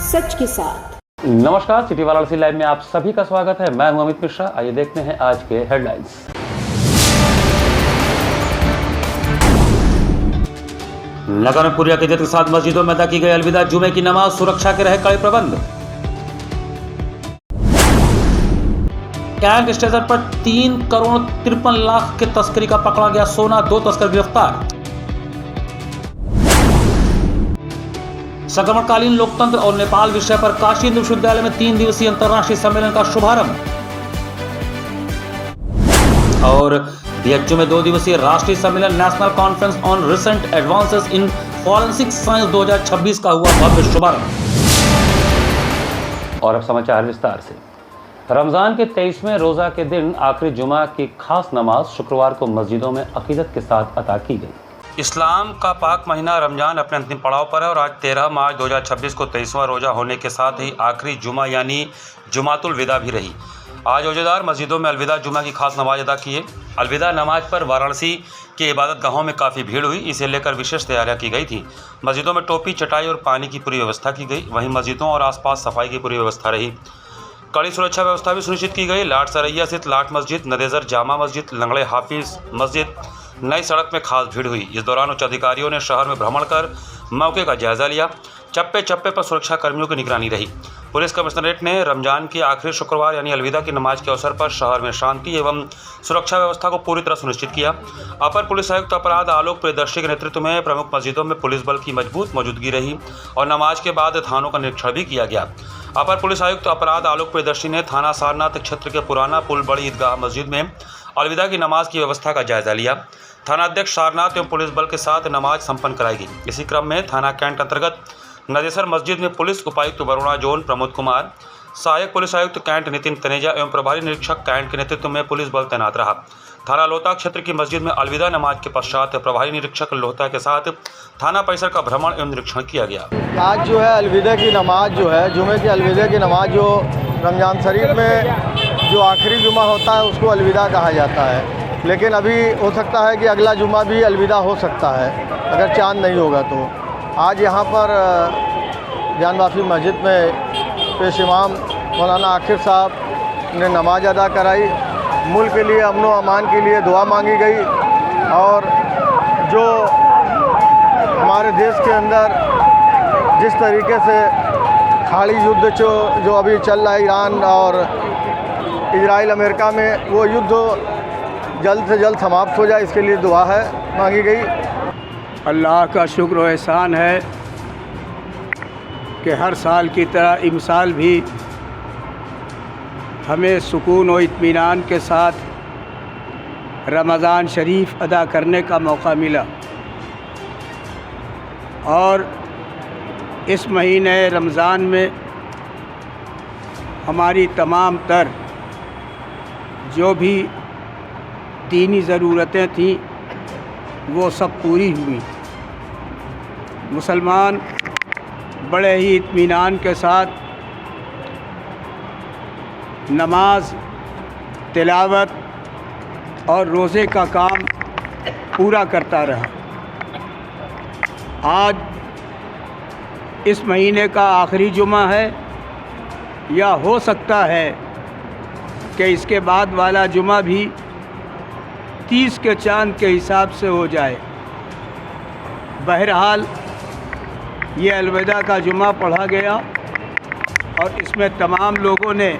सच के साथ। नमस्कार, सिटी वाराणसी लाइव में आप सभी का स्वागत है। मैं हूं अमित मिश्रा। आइए देखते हैं आज के हेडलाइंस। नगर में पूरी अकीदत के साथ मस्जिदों में अदा की गई अलविदा जुमे की नमाज, सुरक्षा के रहे कड़े प्रबंध। कैंट स्टेशन पर 3 करोड़ 53 लाख के तस्करी का पकड़ा गया सोना, 2 तस्कर गिरफ्तार। संक्रमणकालीन लोकतंत्र और नेपाल विषय पर काशी हिंदू विश्वविद्यालय में 3 दिवसीय अंतर्राष्ट्रीय सम्मेलन का शुभारंभ। और बीएचयू में 2 दिवसीय राष्ट्रीय सम्मेलन national conference on recent advances in forensic science 2026 का हुआ भव्य शुभारंभ। और अब समाचार विस्तार से। रमजान के 23वें रोजा के दिन आखिरी जुमा की खास नमाज शुक्रवार को मस्जिदों में अकीदत के साथ अदा की गई। इस्लाम का पाक महीना रमजान अपने अंतिम पड़ाव पर है और आज 13 मार्च 2026 को 23वां रोजा होने के साथ ही आखिरी जुमा यानी जुमातुल विदा भी रही। आज रोजेदार मस्जिदों में अलविदा जुमा की खास नमाज अदा किए। अलविदा नमाज पर वाराणसी के इबादत गाहों में काफ़ी भीड़ हुई, इसे लेकर विशेष तैयारियां की गई थी। मस्जिदों में टोपी, चटाई और पानी की पूरी व्यवस्था की गई। वहीं मस्जिदों और आसपास सफाई की पूरी व्यवस्था रही। कड़ी सुरक्षा व्यवस्था भी सुनिश्चित की गई। लाट सरैया स्थित लाट मस्जिद, नदेसर जामा मस्जिद, लंगड़े हाफिज मस्जिद, नई सड़क में खास भीड़ हुई। इस दौरान उच्च अधिकारियों ने शहर में भ्रमण कर मौके का जायजा लिया। चप्पे चप्पे पर सुरक्षा कर्मियों की निगरानी रही। पुलिस कमिश्नरेट ने रमजान के आखिरी शुक्रवार यानी अलविदा की नमाज के अवसर पर शहर में शांति एवं सुरक्षा व्यवस्था को पूरी तरह सुनिश्चित किया। अपर पुलिस आयुक्त अपराध आलोक प्रियदर्शी के नेतृत्व में प्रमुख मस्जिदों में पुलिस बल की मजबूत मौजूदगी रही और नमाज के बाद थानों का निरीक्षण भी किया गया। अपर पुलिस आयुक्त अपराध आलोक प्रियदर्शी ने थाना सारनाथ क्षेत्र के पुराना पुल बड़ी ईदगाह मस्जिद में अलविदा की नमाज की व्यवस्था का जायजा लिया। थानाध्यक्ष सारनाथ एवं पुलिस बल के साथ नमाज संपन्न कराई गई। इसी क्रम में थाना कैंट अंतर्गत नदेसर मस्जिद में पुलिस उपायुक्त वरुणा जोन प्रमोद कुमार, सहायक पुलिस आयुक्त कैंट नितिन तनेजा एवं प्रभारी निरीक्षक कैंट के नेतृत्व में पुलिस बल तैनात रहा। थाना लोहता क्षेत्र की मस्जिद में अलविदा नमाज के पश्चात प्रभारी निरीक्षक लोहता के साथ थाना परिसर का भ्रमण एवं निरीक्षण किया गया। आज जो है अलविदा की नमाज जो है जुमे की अलविदा की नमाज जो रमज़ान शरीफ में जो आखिरी जुमा होता है उसको अलविदा कहा जाता है। लेकिन अभी हो सकता है कि अगला जुमा भी अलविदा हो सकता है अगर चाँद नहीं होगा तो। आज यहाँ पर जानवाफी मस्जिद में पेश इमाम मौलाना आखिर साहब ने नमाज अदा कराई। मुल्क के लिए अमन व अमान के लिए दुआ मांगी गई और जो हमारे देश के अंदर जिस तरीके से खाड़ी युद्ध जो अभी चल रहा है ईरान और इजराइल अमेरिका में, वो युद्ध जल्द से जल्द समाप्त हो जाए, इसके लिए दुआ है मांगी गई। अल्लाह का शुक्र व एहसान है कि हर साल की तरह इस साल भी हमें सुकून और इत्मीनान के साथ रमज़ान शरीफ अदा करने का मौका मिला। और इस महीने रमज़ान में हमारी तमाम तर जो भी दीनी ज़रूरतें थीं वो सब पूरी हुई। मुसलमान बड़े ही इत्मीनान के साथ नमाज, तिलावत और रोज़े का काम पूरा करता रहा। आज इस महीने का आखिरी जुमा है, या हो सकता है कि इसके बाद वाला जुमा भी 30 के चांद के हिसाब से हो जाए। बहरहाल ये अलविदा का जुमा पढ़ा गया और इसमें तमाम लोगों ने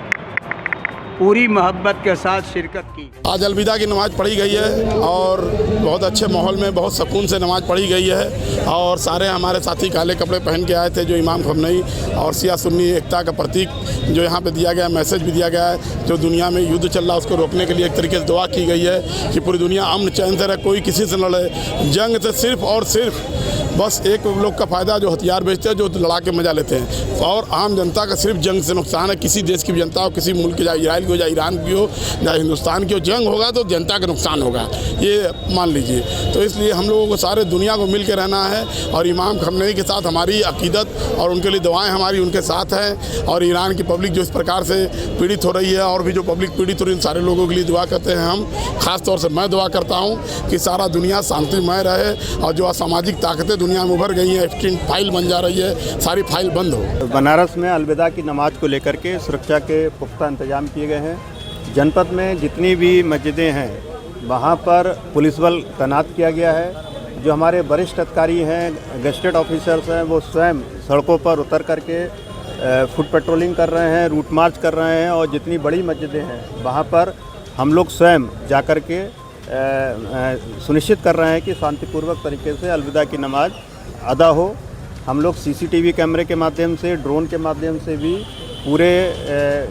पूरी मोहब्बत के साथ शिरकत की। आज अलविदा की नमाज़ पढ़ी गई है और बहुत अच्छे माहौल में बहुत सुकून से नमाज़ पढ़ी गई है और सारे हमारे साथी काले कपड़े पहन के आए थे। जो इमाम खमनई और सिया सुन्नी एकता का प्रतीक जो यहाँ पे दिया गया, मैसेज भी दिया गया है। जो दुनिया में युद्ध चल रहा है उसको रोकने के लिए एक तरीके से दुआ की गई है कि पूरी दुनिया अमन चैन से रहे, कोई किसी से न लड़े। जंग से सिर्फ और सिर्फ बस एक लोग का फ़ायदा जो हथियार बेचते हैं, जो लड़ा के मजा लेते हैं, और आम जनता का सिर्फ जंग से नुकसान है। किसी देश की भी जनता हो, किसी मुल्क की, चाहे इजराइल की हो, चाहे ईरान की हो, चाहे हिंदुस्तान की हो, जंग होगा तो जनता का नुकसान होगा, ये मान लीजिए। तो इसलिए हम लोगों को सारे दुनिया को मिल के रहना है और इमाम खमनई के साथ हमारी अकीदत और उनके लिए दुआएं हमारी उनके साथ हैं। और ईरान की पब्लिक जो इस प्रकार से पीड़ित हो रही है और भी जो पब्लिक पीड़ित हो रही है, इन सारे लोगों के लिए दुआ करते हैं हम। ख़ास तौर से मैं दुआ करता हूँ कि सारा दुनिया शांतिमय रहे और जो असामाजिक ताकतें दुनिया में उभर गई हैं, एक्सटिंक्ट फाइल बन जा रही है, सारी फाइल बंद हो। बनारस में अलविदा की नमाज को लेकर के सुरक्षा के पुख्ता इंतजाम किए गए हैं। जनपद में जितनी भी मस्जिदें हैं वहाँ पर पुलिस बल तैनात किया गया है। जो हमारे वरिष्ठ अधिकारी हैं, गजेटेड ऑफिसर्स हैं, वो स्वयं सड़कों पर उतर करके फुट पेट्रोलिंग कर रहे हैं, रूट मार्च कर रहे हैं। और जितनी बड़ी मस्जिदें हैं वहाँ पर हम लोग स्वयं जाकर के सुनिश्चित कर रहे हैं कि शांतिपूर्वक तरीके से अलविदा की नमाज अदा हो। हम लोग सीसीटीवी कैमरे के माध्यम से, ड्रोन के माध्यम से भी पूरे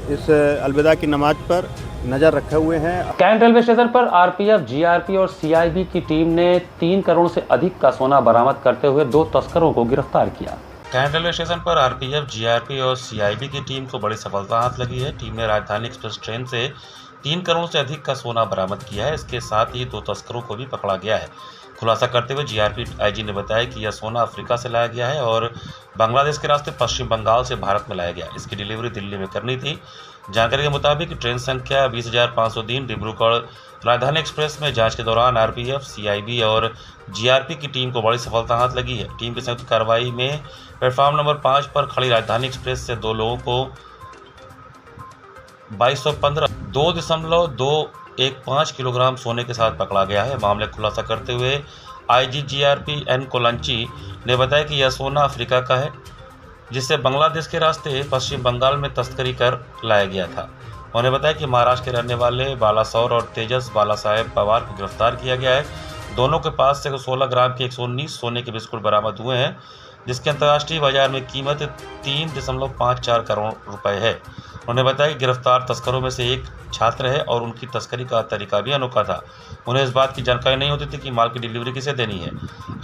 इस अलविदा की नमाज पर नज़र रखे हुए हैं। कैंट रेलवे स्टेशन पर आरपीएफ, जीआरपी और सीआईबी की टीम ने 3 करोड़ से अधिक का सोना बरामद करते हुए 2 तस्करों को गिरफ्तार किया। कैंट रेलवे स्टेशन पर आरपीएफ, जीआरपी और सीआईबी की टीम को बड़ी सफलता हाथ लगी है। टीम ने राजधानी एक्सप्रेस ट्रेन से 3 करोड़ से अधिक का सोना बरामद किया है। इसके साथ ही 2 तस्करों को भी पकड़ा गया है। खुलासा करते हुए जीआरपी आईजी ने बताया कि यह सोना अफ्रीका से लाया गया है और बांग्लादेश के रास्ते पश्चिम बंगाल से भारत में लाया गया। इसकी डिलीवरी दिल्ली में करनी थी। जानकारी के मुताबिक ट्रेन संख्या 20,503 डिब्रूगढ़ राजधानी एक्सप्रेस में जांच के दौरान आरपीएफ, सीआईबी और जीआरपी की टीम को बड़ी सफलता हाथ लगी है। टीम की संयुक्त कार्रवाई में प्लेटफॉर्म नंबर 5 पर खड़ी राजधानी एक्सप्रेस से 2 लोगों को 2215 2.215 किलोग्राम सोने के साथ पकड़ा गया है। मामले का खुलासा करते हुए आईजी जीआरपी एन कोलंची ने बताया कि यह सोना अफ्रीका का है, जिसे बांग्लादेश के रास्ते पश्चिम बंगाल में तस्करी कर लाया गया था। उन्होंने बताया कि महाराष्ट्र के रहने वाले बालासौर और तेजस बालासाहेब पवार को गिरफ्तार किया गया है। दोनों के पास से 16 ग्राम के 119 सोने के बिस्कुट बरामद हुए हैं, जिसकी अंतर्राष्ट्रीय बाजार में कीमत 3.54 करोड़ रुपए है। उन्होंने बताया कि गिरफ्तार तस्करों में से एक छात्र है और उनकी तस्करी का तरीका भी अनोखा था। उन्हें इस बात की जानकारी नहीं होती थी कि माल की डिलीवरी किसे देनी है।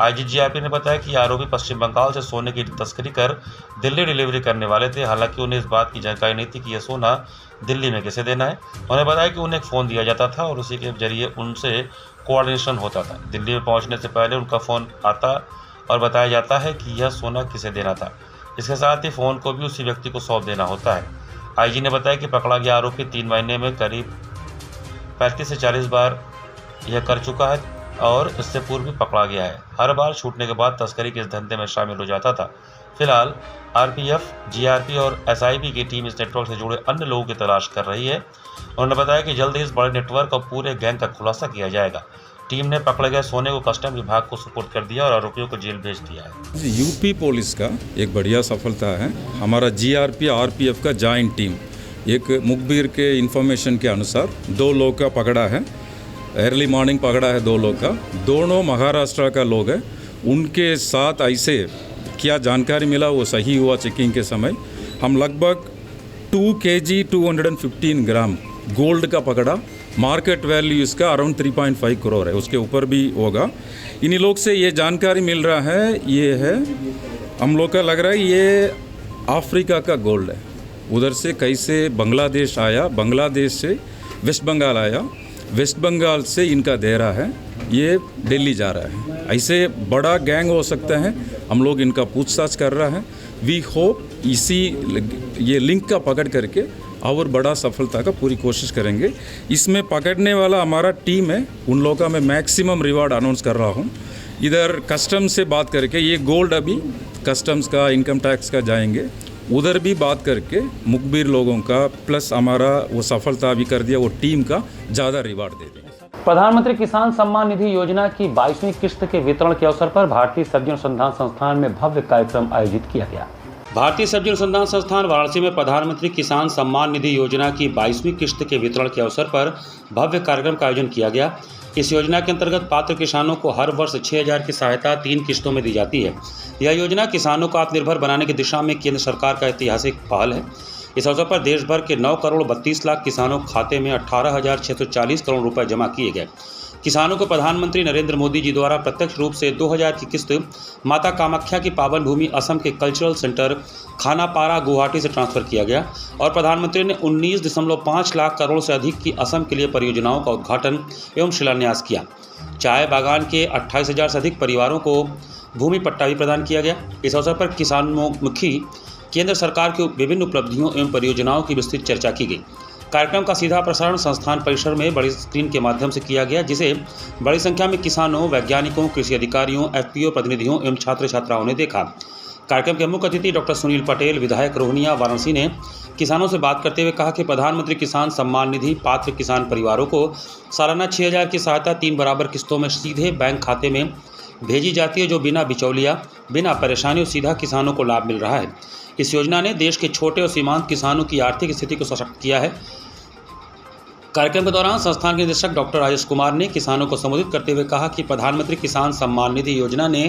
आईजी जीआरपी ने बताया कि आरोपी पश्चिम बंगाल से सोने की तस्करी कर दिल्ली डिलीवरी करने वाले थे। हालांकि उन्हें इस बात की जानकारी नहीं थी कि यह सोना दिल्ली में किसे देना है। उन्हें बताया कि उन्हें एक फ़ोन दिया जाता था और उसी के जरिए उनसे कोऑर्डिनेशन होता था। दिल्ली में पहुँचने से पहले उनका फ़ोन आता और बताया जाता है कि यह सोना किसे देना था। इसके साथ ही फ़ोन को भी उसी व्यक्ति को सौंप देना होता है। आईजी ने बताया कि पकड़ा गया आरोपी 3 महीने में करीब 35 से 40 बार यह कर चुका है और इससे पूर्व भी पकड़ा गया है। हर बार छूटने के बाद तस्करी के इस धंधे में शामिल हो जाता था। फिलहाल आरपीएफ, जीआरपी और एसआईबी की टीम इस नेटवर्क से जुड़े अन्य लोगों की तलाश कर रही है। उन्होंने बताया कि जल्द ही इस बड़े नेटवर्क और पूरे गैंग का खुलासा किया जाएगा। टीम ने पकड़े गए सोने को कस्टम विभाग को सुपुर्द कर दिया और आरोपियों को जेल भेज दिया है। यूपी पुलिस का एक बढ़िया सफलता है। हमारा जीआरपी आरपीएफ का जॉइंट टीम एक मुखबिर के इंफॉर्मेशन के अनुसार 2 लोग का पकड़ा है। अर्ली मॉर्निंग पकड़ा है 2 लोग का। दोनों महाराष्ट्र का लोग हैं। उनके साथ ऐसे क्या जानकारी मिला वो सही हुआ चेकिंग के समय। हम लगभग 2 kg 215 ग्राम गोल्ड का पकड़ा। मार्केट वैल्यू इसका अराउंड 3.5 करोड़ है, उसके ऊपर भी होगा। इन्हीं लोग से ये जानकारी मिल रहा है, ये है हम लोग का लग रहा है ये अफ्रीका का गोल्ड है। उधर से कैसे बांग्लादेश आया, बांग्लादेश से वेस्ट बंगाल आया, वेस्ट बंगाल से इनका दे रहा है, ये दिल्ली जा रहा है। ऐसे बड़ा गैंग हो सकता है। हम लोग इनका पूछताछ कर रहा है। वी होप इसी ये लिंक का पकड़ करके और बड़ा सफलता का पूरी कोशिश करेंगे। इसमें पकड़ने वाला हमारा टीम है, उन लोगों का मैं मैक्सिमम रिवार्ड अनाउंस कर रहा हूँ। इधर कस्टम्स से बात करके ये गोल्ड अभी कस्टम्स का, इनकम टैक्स का जाएंगे, उधर भी बात करके मुखबिर लोगों का प्लस हमारा वो सफलता भी कर दिया, वो टीम का ज़्यादा रिवार्ड दे देंगे। प्रधानमंत्री किसान सम्मान निधि योजना की 22वीं किस्त के वितरण के अवसर पर भारतीय सब्जी अनुसंधान संस्थान में भव्य कार्यक्रम आयोजित किया गया। भारतीय सब्जी अनुसंधान संस्थान वाराणसी में प्रधानमंत्री किसान सम्मान निधि योजना की 22वीं किस्त के वितरण के अवसर पर भव्य कार्यक्रम का आयोजन किया गया। इस योजना के अंतर्गत पात्र किसानों को हर वर्ष 6,000 की सहायता 3 किस्तों में दी जाती है। यह योजना किसानों को आत्मनिर्भर बनाने की दिशा में केंद्र सरकार का ऐतिहासिक पहल है। इस अवसर पर देश भर के 9 करोड़ 32 लाख किसानों के खाते में 18,640 करोड़ रुपए जमा किए गए। किसानों को प्रधानमंत्री नरेंद्र मोदी जी द्वारा प्रत्यक्ष रूप से 2,000 की किस्त माता कामाख्या की पावन भूमि असम के कल्चरल सेंटर खानापारा गुवाहाटी से ट्रांसफर किया गया और प्रधानमंत्री ने 19.5 लाख करोड़ से अधिक की असम के लिए परियोजनाओं का उद्घाटन एवं शिलान्यास किया। चाय बागान के 28,000 से अधिक परिवारों को भूमि पट्टा भी प्रदान किया गया। इस अवसर पर किसानोन्मुखी केंद्र सरकार की विभिन्न उपलब्धियों एवं परियोजनाओं की विस्तृत चर्चा की गई। कार्यक्रम का सीधा प्रसारण संस्थान परिसर में बड़ी स्क्रीन के माध्यम से किया गया, जिसे बड़ी संख्या में किसानों, वैज्ञानिकों, कृषि अधिकारियों, एफपीओ प्रतिनिधियों एवं छात्र छात्राओं ने देखा। कार्यक्रम के मुख्य अतिथि डॉक्टर सुनील पटेल, विधायक रोहनिया वाराणसी, ने किसानों से बात करते हुए कहा कि प्रधानमंत्री किसान सम्मान निधि पात्र किसान परिवारों को सालाना 6,000 की सहायता 3 बराबर किस्तों में सीधे बैंक खाते में भेजी जाती है, जो बिना बिचौलिया, बिना परेशानियों सीधा किसानों को लाभ मिल रहा है। इस योजना ने देश के छोटे और सीमांत किसानों की आर्थिक स्थिति को सशक्त किया है। कार्यक्रम के दौरान संस्थान के निदेशक डॉक्टर राजेश कुमार ने किसानों को संबोधित करते हुए कहा कि प्रधानमंत्री किसान सम्मान निधि योजना ने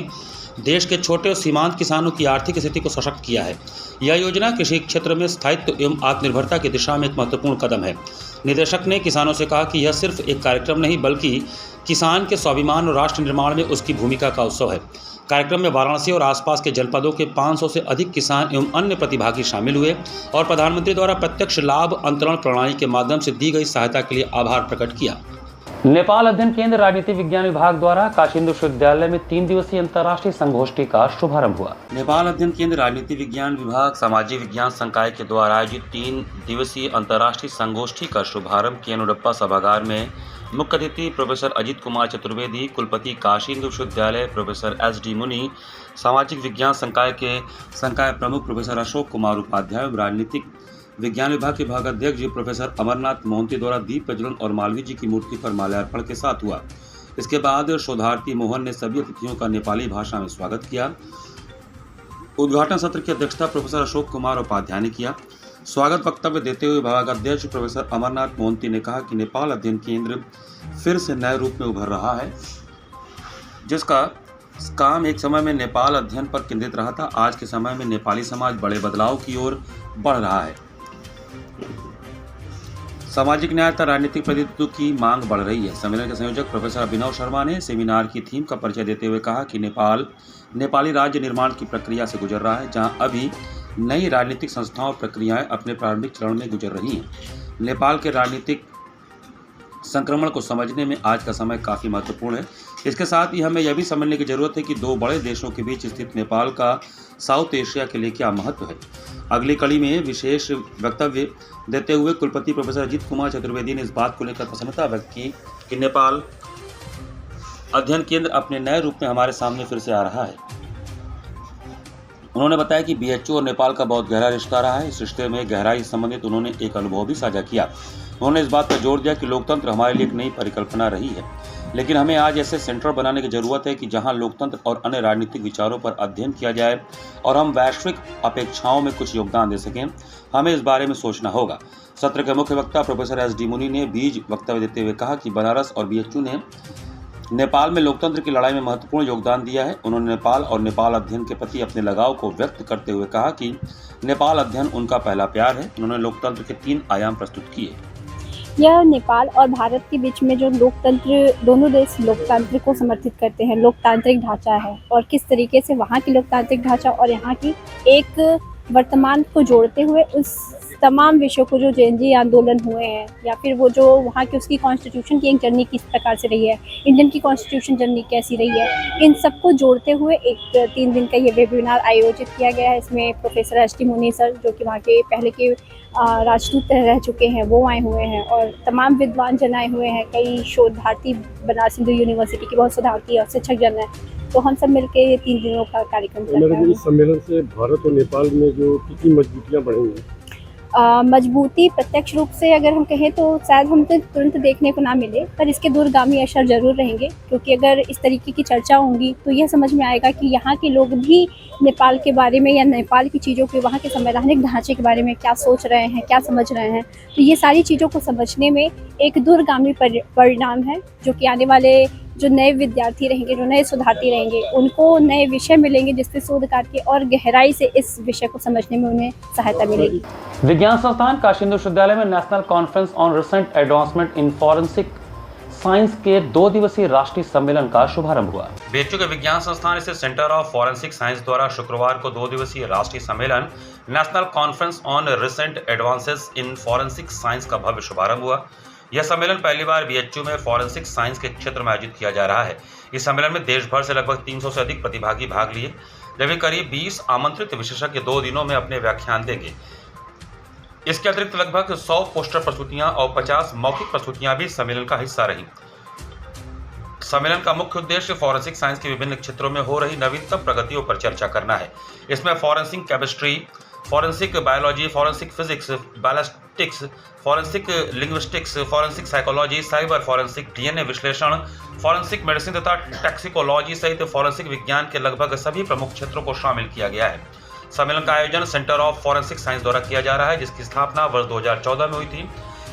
देश के छोटे और सीमांत किसानों की आर्थिक स्थिति को सशक्त किया है। यह योजना कृषि क्षेत्र में स्थायित्व एवं आत्मनिर्भरता की दिशा में एक महत्वपूर्ण कदम है। निदेशक ने किसानों से कहा कि यह सिर्फ एक कार्यक्रम नहीं, बल्कि किसान के स्वाभिमान और राष्ट्र निर्माण में उसकी भूमिका का उत्सव है। कार्यक्रम में वाराणसी और आसपास के जनपदों के 500 से अधिक किसान एवं अन्य प्रतिभागी शामिल हुए और प्रधानमंत्री द्वारा प्रत्यक्ष लाभ अंतरण प्रणाली के माध्यम से दी गई सहायता के लिए आभार प्रकट किया। नेपाल अध्ययन केंद्र राजनीति विज्ञान विभाग द्वारा काशी हिंदू विश्वविद्यालय में 3 दिवसीय अंतर्राष्ट्रीय संगोष्ठी का शुभारंभ हुआ। नेपाल अध्ययन केंद्र राजनीति विज्ञान विभाग सामाजिक विज्ञान संकाय के द्वारा आयोजित 3 दिवसीय अंतर्राष्ट्रीय संगोष्ठी का शुभारंभ केनुडप्पा सभागार में मुख्य अतिथि प्रोफेसर अजित कुमार चतुर्वेदी, कुलपति काशी हिंदू विश्वविद्यालय प्रोफेसर SD मुनि, सामाजिक विज्ञान संकाय के संकाय प्रमुख प्रोफेसर अशोक कुमार उपाध्याय, राजनीतिक विज्ञान विभाग के विभागाध्यक्ष जी प्रोफेसर अमरनाथ मोहंती द्वारा दीप प्रज्वलन और मालवीय जी की मूर्ति पर माल्यार्पण के साथ हुआ। इसके बाद शोधार्थी मोहन ने सभी अतिथियों का नेपाली भाषा में स्वागत किया। उद्घाटन सत्र की अध्यक्षता प्रोफेसर अशोक कुमार उपाध्याय ने किया। स्वागत वक्तव्य देते हुए विभागाध्यक्ष प्रोफेसर अमरनाथ मोहंती ने कहा कि नेपाल अध्ययन केंद्र फिर से नए रूप में उभर रहा है, जिसका काम एक समय में नेपाल अध्ययन पर केंद्रित रहा था। आज के समय में नेपाली समाज बड़े बदलाव की ओर बढ़ रहा है। सामाजिक न्याय तथा राजनीतिक प्रतिनिधित्व की मांग बढ़ रही है। सम्मेलन के संयोजक प्रोफेसर अभिनव शर्मा ने सेमिनार की थीम का परिचय देते हुए कहा कि नेपाली राज्य निर्माण की प्रक्रिया से गुजर रहा है, जहां अभी नई राजनीतिक संस्थाओं और प्रक्रियाएं अपने प्रारंभिक चरण में गुजर रही हैं। नेपाल के राजनीतिक संक्रमण को समझने में आज का समय काफ़ी महत्वपूर्ण है। इसके साथ ही हमें यह भी समझने की जरूरत है कि 2 बड़े देशों के बीच स्थित नेपाल का साउथ एशिया के लिए क्या महत्व है। अगली कड़ी में विशेष वक्तव्य देते हुए कुलपति प्रोफेसर अजित कुमार चतुर्वेदी ने इस बात को लेकर प्रसन्नता व्यक्त की कि नेपाल अध्ययन केंद्र अपने नए रूप में हमारे सामने फिर से आ रहा है। उन्होंने बताया कि BHU और नेपाल का बहुत गहरा रिश्ता रहा है। इस रिश्ते में गहराई से संबंधित उन्होंने एक अनुभव भी साझा किया। उन्होंने इस बात पर जोर दिया कि लोकतंत्र हमारे लिए एक नई परिकल्पना रही है, लेकिन हमें आज ऐसे सेंटर बनाने की जरूरत है कि जहां लोकतंत्र और अन्य राजनीतिक विचारों पर अध्ययन किया जाए और हम वैश्विक अपेक्षाओं में कुछ योगदान दे सकें। हमें इस बारे में सोचना होगा। सत्र के मुख्य वक्ता प्रोफेसर SD मुनि ने बीज वक्तव्य देते हुए कहा कि बनारस और BHU ने नेपाल में लोकतंत्र की लड़ाई में महत्वपूर्ण योगदान दिया है। उन्होंने नेपाल और नेपाल अध्ययन के प्रति अपने लगाव को व्यक्त करते हुए कहा कि नेपाल अध्ययन उनका पहला प्यार है। उन्होंने लोकतंत्र के 3 आयाम प्रस्तुत किए। यह नेपाल और भारत के बीच में जो लोकतंत्र, दोनों देश लोकतंत्र को समर्थित करते हैं, लोकतांत्रिक ढांचा है, और किस तरीके से वहाँ की लोकतांत्रिक ढांचा और यहाँ की एक वर्तमान को जोड़ते हुए उस तमाम विषयों को जो जेएनजी आंदोलन हुए हैं, या फिर वो जो वहाँ की उसकी कॉन्स्टिट्यूशन की एक जर्नी किस प्रकार से रही है, इंडियन की कॉन्स्टिट्यूशन जर्नी कैसी रही है, इन सबको जोड़ते हुए एक 3 दिन का ये वेबिनार आयोजित किया गया है। इसमें प्रोफेसर SD मुनि सर, जो कि वहाँ के पहले के राजदूत रह चुके हैं, वो आए हुए हैं, और तमाम विद्वान जन आए हुए हैं। कई शोधार्थी, बनारस हिंदू यूनिवर्सिटी के बहुत शोधार्थी और शिक्षक जन हैं। तो हम सब मिलकर ये 3 दिनों का कार्यक्रम कर रहे हैं। इस सम्मेलन से भारत और नेपाल में जो कितनी मजबूतियाँ बढ़ेंगी? मजबूती प्रत्यक्ष रूप से अगर हम कहें तो शायद हम तो तुरंत देखने को ना मिले, पर इसके दूरगामी असर जरूर रहेंगे, क्योंकि अगर इस तरीके की चर्चा होंगी तो यह समझ में आएगा कि यहाँ के लोग भी नेपाल के बारे में या नेपाल की चीज़ों के, वहाँ के संवैधानिक ढांचे के बारे में क्या सोच रहे हैं, क्या समझ रहे हैं। तो ये सारी चीज़ों को समझने में एक दूरगामी परिणाम है, जो कि आने वाले जो नए विद्यार्थी रहेंगे, जो नए शोधार्थी रहेंगे, उनको नए विषय मिलेंगे जिससे शोध करके और गहराई से इस विषय को समझने में उन्हें सहायता मिलेगी। विज्ञान संस्थान काशी हिंदू विश्वविद्यालय में national conference on recent advancement in forensic science के 2 दिवसीय राष्ट्रीय सम्मेलन का शुभारंभ हुआ। BHU के विज्ञान संस्थान स्थित सेंटर ऑफ फॉरेंसिक साइंस द्वारा शुक्रवार को 2 दिवसीय राष्ट्रीय सम्मेलन national conference on recent advances in forensic science का भव्य शुभारंभ हुआ। यह सम्मेलन पहली बार BHU में फॉरेंसिक साइंस के क्षेत्र में आयोजित किया जा रहा है। इस सम्मेलन में देश भर से लगभग 300 से अधिक प्रतिभागी भाग लिए, जबकि करीब 20 आमंत्रित विशेषज्ञ 2 दिनों में अपने व्याख्यान देंगे। इसके अतिरिक्त लगभग 100 पोस्टर प्रस्तुतियां और 50 मौखिक प्रस्तुतियां भी सम्मेलन का हिस्सा रही। सम्मेलन का मुख्य उद्देश्य फॉरेंसिक साइंस के विभिन्न क्षेत्रों में हो रही नवीनतम प्रगतियों पर चर्चा करना है। इसमें forensic chemistry, forensic biology, forensic physics, ballistics, forensic linguistics, forensic psychology, cyber forensic, DNA विश्लेषण, फॉरेंसिक मेडिसिन तथा टैक्सिकोलॉजी सहित फॉरेंसिक विज्ञान के लगभग सभी प्रमुख क्षेत्रों को शामिल किया गया है। सम्मेलन का आयोजन सेंटर ऑफ फॉरेंसिक साइंस द्वारा किया जा रहा है, जिसकी स्थापना वर्ष 2014 में हुई थी।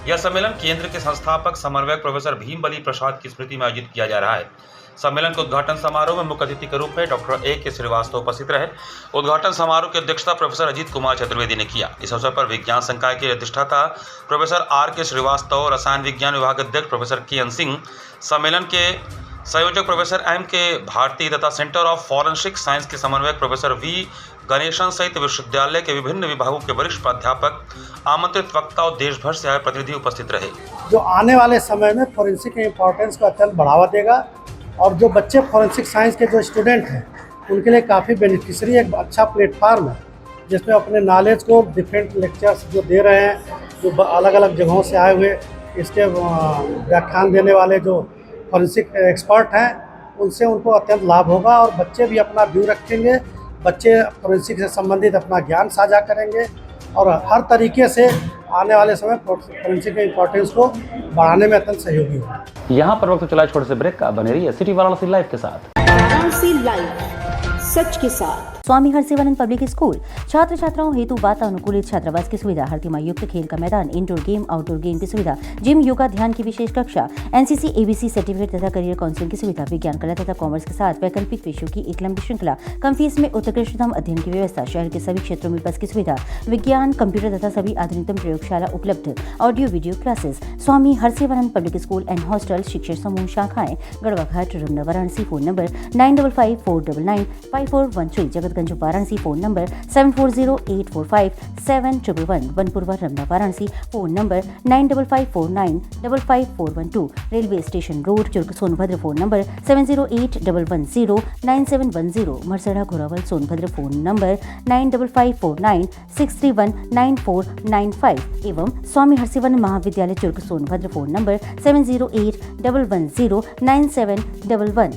यह सम्मेलन केंद्र के संस्थापक समन्वयक प्रोफेसर भीमबली प्रसाद की स्मृति में आयोजित किया जा रहा है। सम्मेलन के उद्घाटन समारोह में मुख्य अतिथि के रूप में डॉक्टर A.K. श्रीवास्तव उपस्थित रहे। उद्घाटन समारोह की अध्यक्षता प्रोफेसर अजीत कुमार चतुर्वेदी ने किया। इस अवसर पर विज्ञान संकाय के अधिष्ठाता प्रोफेसर R.K. श्रीवास्तव, रसायन विज्ञान विभाग अध्यक्ष प्रोफेसर K.N. सिंह, सम्मेलन के संयोजक प्रोफेसर M.K. भारती तथा सेंटर ऑफ फॉरेंसिक साइंस के समन्वयक प्रोफेसर V. गणेशन सहित विश्वविद्यालय के विभिन्न विभागों के वरिष्ठ प्राध्यापक, आमंत्रित वक्ता और देश भर से आए प्रतिनिधि उपस्थित रहे। जो आने वाले समय में फॉरेंसिक के इम्पोर्टेंस को अत्यंत बढ़ावा देगा और जो बच्चे फॉरेंसिक साइंस के जो स्टूडेंट हैं उनके लिए काफ़ी बेनिफिशियरी एक अच्छा प्लेटफार्म है, जिसमें अपने नॉलेज को डिफरेंट लेक्चर्स जो दे रहे हैं, जो अलग अलग जगहों से आए हुए इसके व्याख्यान देने वाले जो फॉरेंसिक एक्सपर्ट हैं, उनसे उनको अत्यंत लाभ होगा और बच्चे भी अपना व्यू रखेंगे। बच्चे फॉरेंसिक से संबंधित अपना ज्ञान साझा करेंगे और हर तरीके से आने वाले समय फॉरेंसिक के इम्पोर्टेंस को बढ़ाने में अत्यंत सहयोगी होगा। यहाँ पर वक्त चला छोटे से ब्रेक का, बने रहिए सिटी वाराणसी लाइव के साथ। वाराणसी लाइव, सच के साथ। स्वामी हरसिवानंद पब्लिक स्कूल छात्र छात्राओं हेतु वातानुकूलित छात्रावास की सुविधा, हर युक्त खेल का मैदान, इंडोर गेम आउटडोर गेम की सुविधा, जिम, योगा, ध्यान की विशेष कक्षा, एनसीसी एबीसी सर्टिफिकेट तथा करियर काउंसलिंग की सुविधा, विज्ञान कला तथा कॉमर्स के साथ वैकल्पिक विषयों की एक लंबी श्रृंखला, कम फीस में उत्कृष्टतम अध्ययन की व्यवस्था, शहर के सभी क्षेत्रों में बस की सुविधा, विज्ञान, कंप्यूटर तथा सभी आधुनिकतम प्रयोगशाला उपलब्ध, audio video classes. Swami Harsivanand public school and hostel, शिक्षण समूह, शाखाएं Garhwa Ghat, Ramna, Varanasi. Phone number 9554995413, Jagatganj Varanasi. Phone number 7408457111, Vanpurwa, Ramna, Varanasi. Phone number 9554955412, railway station road, Churk, Sonbhadra. Phone number 7081109710, Marsara, Ghorawal, Sonbhadra. Phone number 954596319495 एवं स्वामी हरसिवानंद महाविद्यालय, Churk, Sonbhadra. Phone number 7081109711।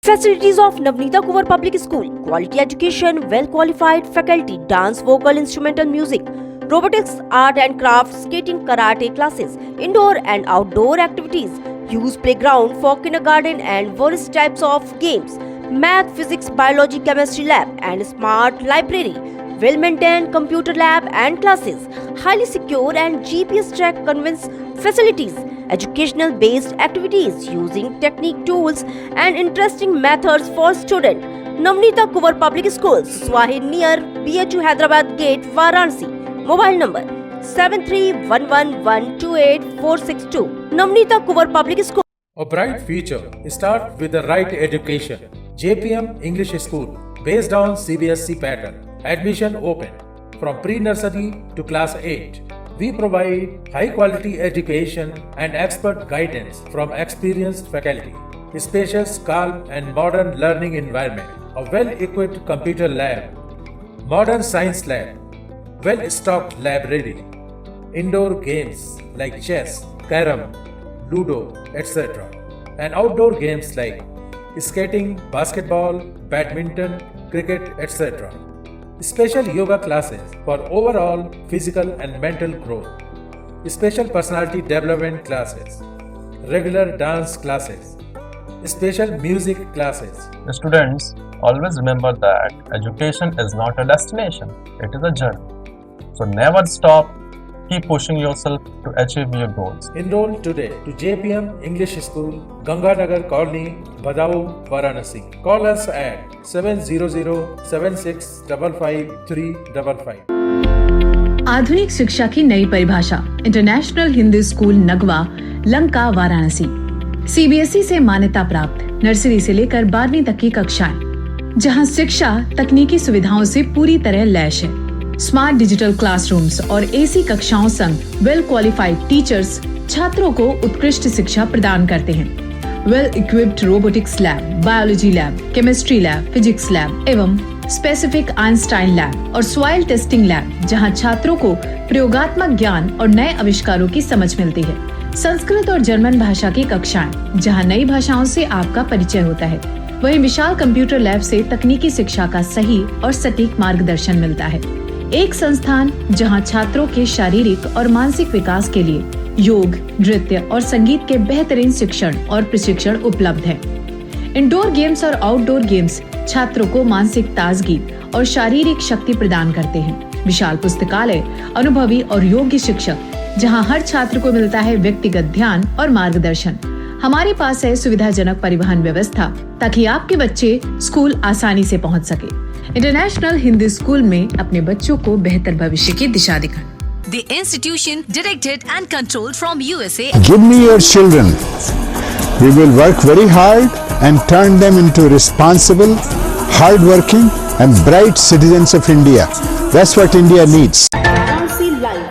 Facilities of Navneeta Kuvar Public School: quality education, well-qualified faculty, dance, vocal, instrumental music, robotics, art and craft, skating, karate classes, indoor and outdoor activities, used playground for kindergarten and various types of games, math, physics, biology, chemistry lab and smart library, well-maintained computer lab and classes, highly secure and GPS track conveyance facilities, educational based activities using technique, tools and interesting methods for student. Navneeta Kuvar Public Schools, Swahi near BHU Hyderabad Gate, Varanasi. Mobile number 7311128462. Navneeta Kuvar Public School. A bright future starts with the right education. JPM English School, based on CBSE pattern. Admission open from pre-nursery to class 8. We provide high-quality education and expert guidance from experienced faculty. Spacious, calm and modern learning environment. A well-equipped computer lab. Modern science lab. Well-stocked library. Indoor games like chess, carom, ludo, etc. And outdoor games like skating, basketball, badminton, cricket, etc. Special yoga classes for overall physical and mental growth. Special personality development classes. Regular dance classes. Special music classes. Students, always remember that education is not a destination, it is a journey. So never stop, keep pushing yourself to achieve your goals. Enroll today to JPM English School, Ganganagar Colony, Badaun, Varanasi. Call us at 700-7655-355. आधुनिक शिक्षा की नई परिभाषा, international Hindi school Nagwa, Lanka, Varanasi. CBSE से मान्यता प्राप्त nursery से लेकर 12वीं तक की कक्षाएं, जहां शिक्षा तकनीकी सुविधाओं से पूरी तरह लैस है। स्मार्ट डिजिटल क्लासरूम्स और एसी कक्षाओं संग वेल क्वालिफाइड टीचर्स छात्रों को उत्कृष्ट शिक्षा प्रदान करते हैं। Well equipped robotics lab, biology lab, chemistry lab, physics lab एवं स्पेसिफिक आइंस्टाइन लैब और सॉइल टेस्टिंग लैब, जहां छात्रों को प्रयोगात्मक ज्ञान और नए आविष्कारों की समझ मिलती है। संस्कृत और जर्मन भाषा की कक्षाएं, जहां नई भाषाओं से आपका परिचय होता है। वहीं विशाल कंप्यूटर लैब से तकनीकी शिक्षा का सही और सटीक मार्गदर्शन मिलता है। एक संस्थान जहां छात्रों के शारीरिक और मानसिक विकास के लिए योग, नृत्य और संगीत के बेहतरीन शिक्षण और प्रशिक्षण उपलब्ध है। इंडोर गेम्स और आउटडोर गेम्स छात्रों को मानसिक ताजगी और शारीरिक शक्ति प्रदान करते हैं। विशाल पुस्तकालय, अनुभवी और योग्य शिक्षक, जहां हर छात्र को मिलता है व्यक्तिगत ध्यान और मार्गदर्शन। हमारे पास है सुविधाजनक परिवहन व्यवस्था ताकि आपके बच्चे स्कूल आसानी से पहुंच सके। इंटरनेशनल हिंदी स्कूल में अपने बच्चों को बेहतर भविष्य की दिशा दिखाएं। The institution directed and controlled from USA. Give me your children. We will work very hard and turn them into responsible, hard-working and bright citizens of India. That's what India needs. Varanasi live,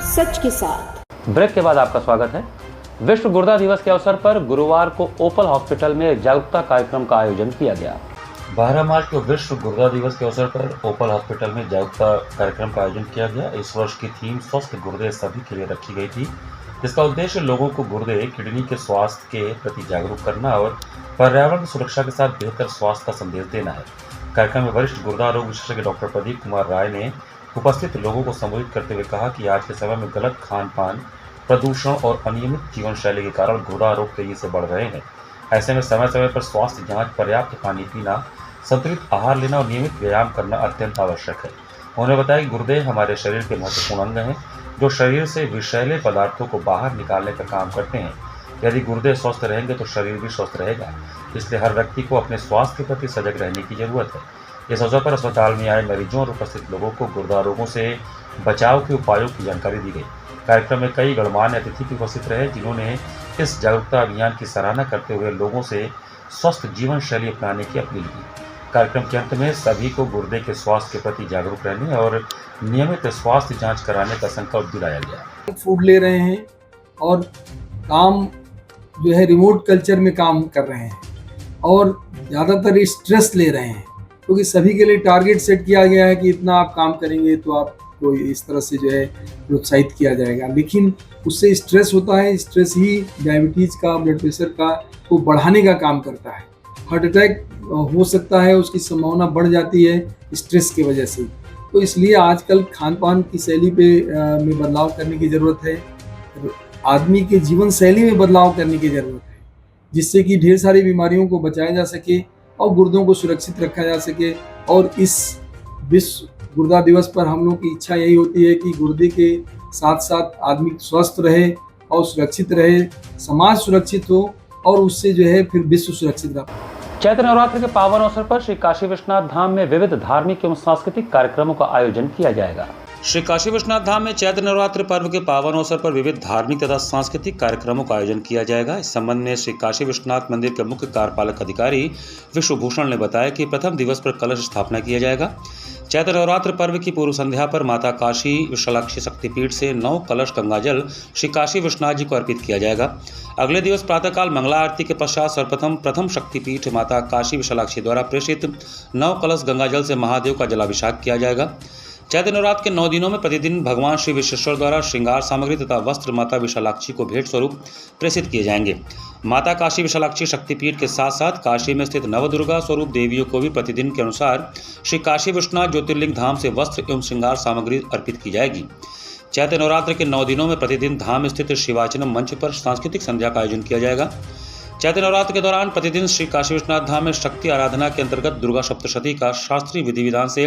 सच के साथ। Break के बाद आपका स्वागत है। विश्व गुर्दा दिवस के अवसर पर गुरुवार को ओपल हॉस्पिटल में जागरूकता कार्यक्रम का आयोजन किया गया। 12 मार्च को विश्व गुर्दा दिवस के अवसर पर ओपल हॉस्पिटल में जागरूकता कार्यक्रम का आयोजन किया गया। इस वर्ष की थीम स्वस्थ गुर्दे सभी के लिए रखी गई थी, जिसका उद्देश्य लोगों को गुर्दे, किडनी के स्वास्थ्य के प्रति जागरूक करना और पर्यावरण की सुरक्षा के साथ बेहतर स्वास्थ्य का संदेश देना है। कार्यक्रम में वरिष्ठ गुर्दा रोग विशेषज्ञ डॉक्टर प्रदीप कुमार राय ने उपस्थित लोगों को संबोधित करते हुए कहा कि आज के समय में गलत खान पान, प्रदूषण और अनियमित जीवन शैली के कारण गुर्दा रोग तेजी से बढ़ रहे हैं। ऐसे में समय समय पर स्वास्थ्य जांच, पर्याप्त पानी पीना, संतुलित आहार लेना और नियमित व्यायाम करना अत्यंत आवश्यक है। उन्होंने बताया कि गुर्दे हमारे शरीर के महत्वपूर्ण अंग हैं, जो शरीर से विषैले पदार्थों को बाहर निकालने का काम करते हैं। यदि गुर्दे स्वस्थ रहेंगे तो शरीर भी स्वस्थ रहेगा, इसलिए हर व्यक्ति को अपने स्वास्थ्य के प्रति सजग रहने की जरूरत है। इस अवसर पर अस्पताल में आए मरीजों और उपस्थित लोगों को गुर्दा रोगों से बचाव के उपायों की जानकारी दी गई। कार्यक्रम में कई गणमान्य अतिथि भी उपस्थित रहे, जिन्होंने इस जागरूकता अभियान की सराहना करते हुए लोगों से स्वस्थ जीवन शैली अपनाने की अपील की। कार्यक्रम के अंत में सभी को गुर्दे के स्वास्थ्य के प्रति जागरूक रहने और नियमित स्वास्थ्य जांच कराने का संकल्प दिलाया गया। फूड ले रहे हैं और काम जो है रिमोट कल्चर में काम कर रहे हैं और ज़्यादातर स्ट्रेस ले रहे हैं, क्योंकि सभी के लिए टारगेट सेट किया गया है कि इतना आप काम करेंगे तो आपको इस तरह से जो है प्रोत्साहित किया जाएगा। लेकिन उससे स्ट्रेस होता है, स्ट्रेस ही डायबिटीज़ का, ब्लड प्रेशर का को बढ़ाने का काम करता है। हार्ट अटैक हो सकता है, उसकी संभावना बढ़ जाती है स्ट्रेस की वजह से। तो इसलिए आजकल खान पान की शैली में बदलाव करने की ज़रूरत है, आदमी के जीवन शैली में बदलाव करने की ज़रूरत है, जिससे कि ढेर सारी बीमारियों को बचाया जा सके और गुर्दों को सुरक्षित रखा जा सके। और इस विश्व गुर्दा दिवस पर हम लोग की इच्छा यही होती है कि गुर्दे के साथ साथ आदमी स्वस्थ रहे और सुरक्षित रहे, समाज सुरक्षित हो और उससे जो है फिर विश्व सुरक्षित रहे। चैत्र नवरात्र के पावन अवसर पर श्री काशी विश्वनाथ धाम में विविध धार्मिक एवं सांस्कृतिक कार्यक्रमों का आयोजन किया जाएगा। श्री काशी विश्वनाथ धाम में चैत्र नवरात्र पर्व के पावन अवसर पर विविध धार्मिक तथा सांस्कृतिक कार्यक्रमों का आयोजन किया जाएगा। इस संबंध में श्री काशी विश्वनाथ मंदिर के मुख्य कार्यपालक अधिकारी विश्वभूषण ने बताया कि प्रथम दिवस पर कलश स्थापना किया जाएगा। चैत्र नवरात्र पर्व की पूर्व संध्या पर माता काशी विशालाक्षी शक्तिपीठ से 9 कलश गंगाजल श्री काशी विश्वनाथ जी को अर्पित किया जाएगा। अगले दिवस प्रातःकाल मंगला आरती के पश्चात सर्वप्रथम प्रथम शक्तिपीठ माता काशी विशालाक्षी द्वारा प्रेषित 9 कलश गंगाजल से महादेव का जलाभिषेक किया जाएगा। चैत्र नवरात्र के 9 दिनों में प्रतिदिन भगवान श्री विश्वेश्वर द्वारा श्रृंगार सामग्री तथा वस्त्र माता विशालाक्षी को भेंट स्वरूप प्रेषित किए जाएंगे। माता काशी विशालाक्षी शक्तिपीठ के साथ साथ काशी में स्थित नवदुर्गा स्वरूप देवियों को भी प्रतिदिन के अनुसार श्री काशी विश्वनाथ ज्योतिर्लिंग धाम से वस्त्र एवं श्रृंगार सामग्री अर्पित की जाएगी। चैत्र नवरात्र के 9 दिनों में प्रतिदिन धाम स्थित शिवाचनम मंच पर सांस्कृतिक संध्या का आयोजन किया जाएगा। चैत्र नवरात्र के दौरान प्रतिदिन श्री काशी विश्वनाथ धाम में शक्ति आराधना के अंतर्गत दुर्गा सप्तशती का शास्त्रीय विधि विधान से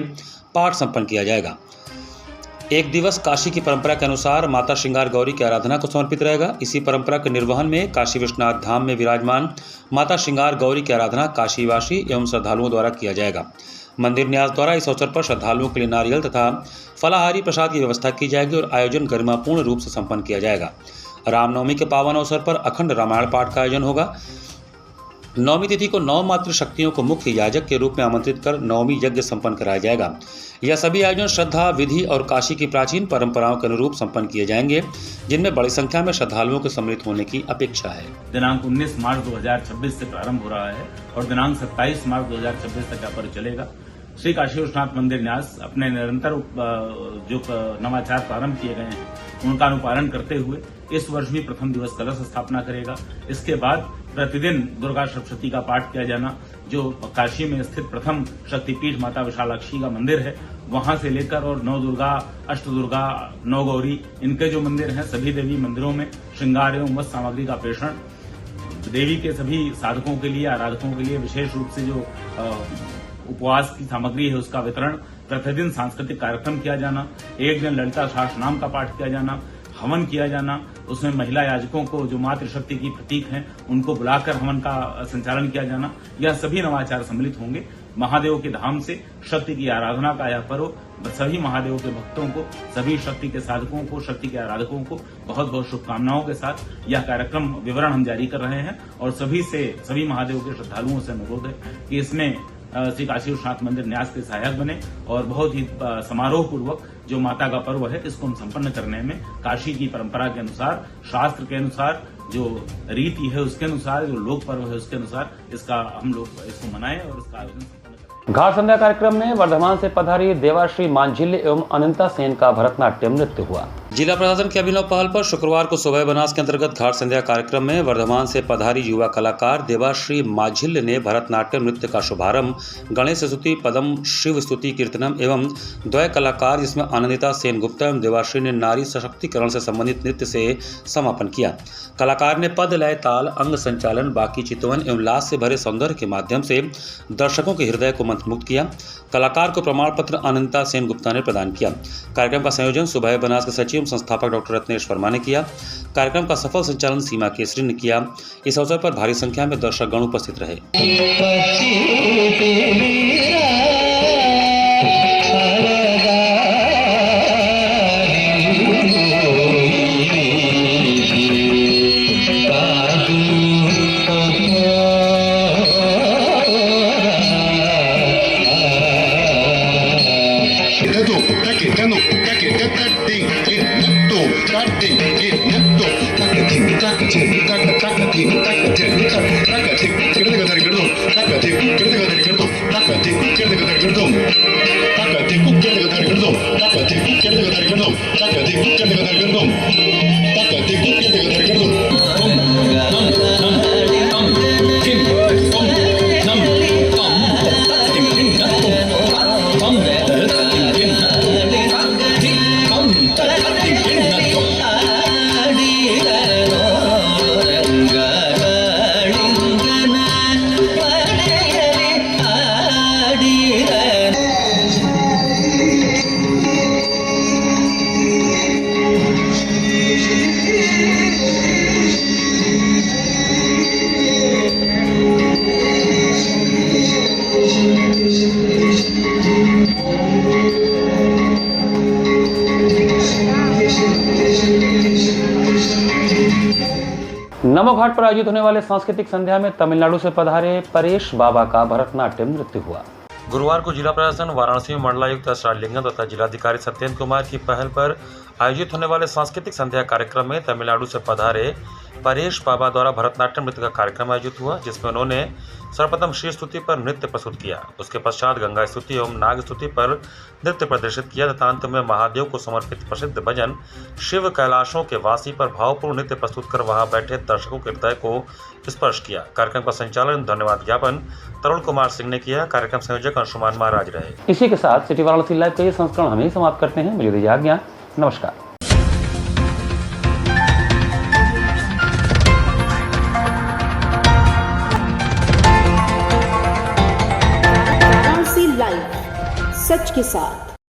पाठ संपन्न किया जाएगा। एक दिवस काशी की परंपरा के अनुसार माता श्रृंगार गौरी की आराधना को समर्पित रहेगा। इसी परंपरा के निर्वहन में काशी विश्वनाथ धाम में विराजमान माता श्रृंगार गौरी की आराधना काशीवासी एवं श्रद्धालुओं द्वारा किया जाएगा। मंदिर न्यास द्वारा इस अवसर पर श्रद्धालुओं के लिए नारियल तथा फलाहारी प्रसाद की व्यवस्था की जाएगी और आयोजन गरिमापूर्ण रूप से संपन्न किया जाएगा। रामनवमी के पावन अवसर पर अखंड रामायण पाठ का आयोजन होगा। नवमी तिथि को 9 मातृ शक्तियों को मुख्य याजक के रूप में आमंत्रित कर नवमी यज्ञ संपन्न कराया जाएगा। यह सभी आयोजन श्रद्धा, विधि और काशी की प्राचीन परंपराओं के अनुरूप संपन्न किए जाएंगे, जिनमें बड़ी संख्या में श्रद्धालुओं के सम्मिलित होने की अपेक्षा है। दिनांक 19 मार्च 2026 से प्रारंभ हो रहा है और दिनांक 27 मार्च 2026 तक यहाँ पर चलेगा। श्री काशी विश्वनाथ मंदिर न्यास अपने निरंतर जो नवाचार प्रारंभ किए गए हैं उनका अनुपालन करते हुए इस वर्ष भी प्रथम दिवस कलश स्थापना करेगा। इसके बाद प्रतिदिन दुर्गा सप्तशती का पाठ किया जाना, जो काशी में स्थित प्रथम शक्तिपीठ माता विशालाक्षी का मंदिर है वहां से लेकर और नौ दुर्गा, अष्ट दुर्गा, नौ गौरी, इनके जो मंदिर हैं सभी देवी मंदिरों में श्रृंगार एवं वस्त्र सामग्री का प्रेषण, देवी के सभी साधकों के लिए, आराधकों के लिए विशेष रूप से जो उपवास की सामग्री है उसका वितरण, प्रतिदिन सांस्कृतिक कार्यक्रम किया जाना, एक दिन ललिता सहस्रनाम का पाठ किया जाना, हवन किया जाना, उसमें महिला याजकों को जो मातृशक्ति की प्रतीक हैं उनको बुलाकर हवन का संचालन किया जाना, यह सभी नवाचार सम्मिलित होंगे। महादेव के धाम से शक्ति की आराधना का यह पर्व सभी महादेव के भक्तों को, सभी शक्ति के साधकों को, शक्ति के आराधकों को बहुत बहुत शुभकामनाओं के साथ यह कार्यक्रम विवरण हम जारी कर रहे हैं और सभी महादेव के श्रद्धालुओं से अनुरोध है कि इसमें श्री काशी विश्वनाथ मंदिर न्यास के सहायक बने और बहुत ही समारोह पूर्वक जो माता का पर्व है इसको हम संपन्न करने में काशी की परंपरा के अनुसार, शास्त्र के अनुसार, जो रीति है उसके अनुसार, जो लोक पर्व है उसके अनुसार हम लोग इसको मनाएं और इसका आयोजन संपन्न करें। घाट संध्या कार्यक्रम में वर्धमान से पधारी देवाश्री मांझिल्य एवं अनंता सेन का भरतनाट्यम नृत्य हुआ। जिला प्रशासन की अभिनव पहल पर शुक्रवार को सुबह बनास के अंतर्गत घाट संध्या कार्यक्रम में वर्धमान से पधारी युवा कलाकार देवाश्री मांझिल्य ने भरतनाट्यम नृत्य का शुभारंभ गणेश स्तुति, पदम, शिव स्तुति, कीर्तनम एवं द्वय कलाकार जिसमें आनंदिता सेन गुप्ता एवं देवाश्री ने नारी सशक्तिकरण से संबंधित नृत्य से समापन किया। कलाकार ने पद, लय, ताल, अंग संचालन, बाकी चितवन एवं लास से भरे सौंदर्य के माध्यम से दर्शकों के हृदय को मंत्रमुग्ध किया। कलाकार को प्रमाण पत्र आनंदिता सेन गुप्ता ने प्रदान किया। कार्यक्रम का संयोजन सुबह बनास के सचिव संस्थापक डॉक्टर रत्नेश वर्मा ने किया। कार्यक्रम का सफल संचालन सीमा केसरी ने किया। इस अवसर पर भारी संख्या में दर्शकगण उपस्थित रहे। नमो घाट पर आयोजित होने वाले सांस्कृतिक संध्या में तमिलनाडु से पधारे परेश बाबा का भरतनाट्यम नृत्य हुआ। गुरुवार को जिला प्रशासन वाराणसी में मंडलायुक्त राजलिंगम तथा जिलाधिकारी सत्येंद्र कुमार की पहल पर आयोजित होने वाले सांस्कृतिक संध्या कार्यक्रम में तमिलनाडु से पधारे परेश बाबा द्वारा भरतनाट्यम नृत्य का कार्यक्रम आयोजित हुआ, जिसमें उन्होंने सर्वप्रथम श्री स्तुति पर नृत्य प्रस्तुत किया। उसके पश्चात गंगा स्तुति एवं नाग स्तुति पर नृत्य प्रदर्शित किया तथा अंत में महादेव को समर्पित प्रसिद्ध भजन शिव कैलाशों के वासी पर भावपूर्ण नृत्य प्रस्तुत कर वहां बैठे दर्शकों के हृदय को स्पर्श किया। कार्यक्रम का संचालन धन्यवाद ज्ञापन तरुण कुमार सिंह ने किया। कार्यक्रम संयोजक अंशुमान महाराज रहे। इसी के साथ सिटी वाराणसी लाइव का ये संस्करण हम ही समाप्त करते हैं। मुझे दीजिए आज्ञा। नमस्कार। लाइव सच के साथ।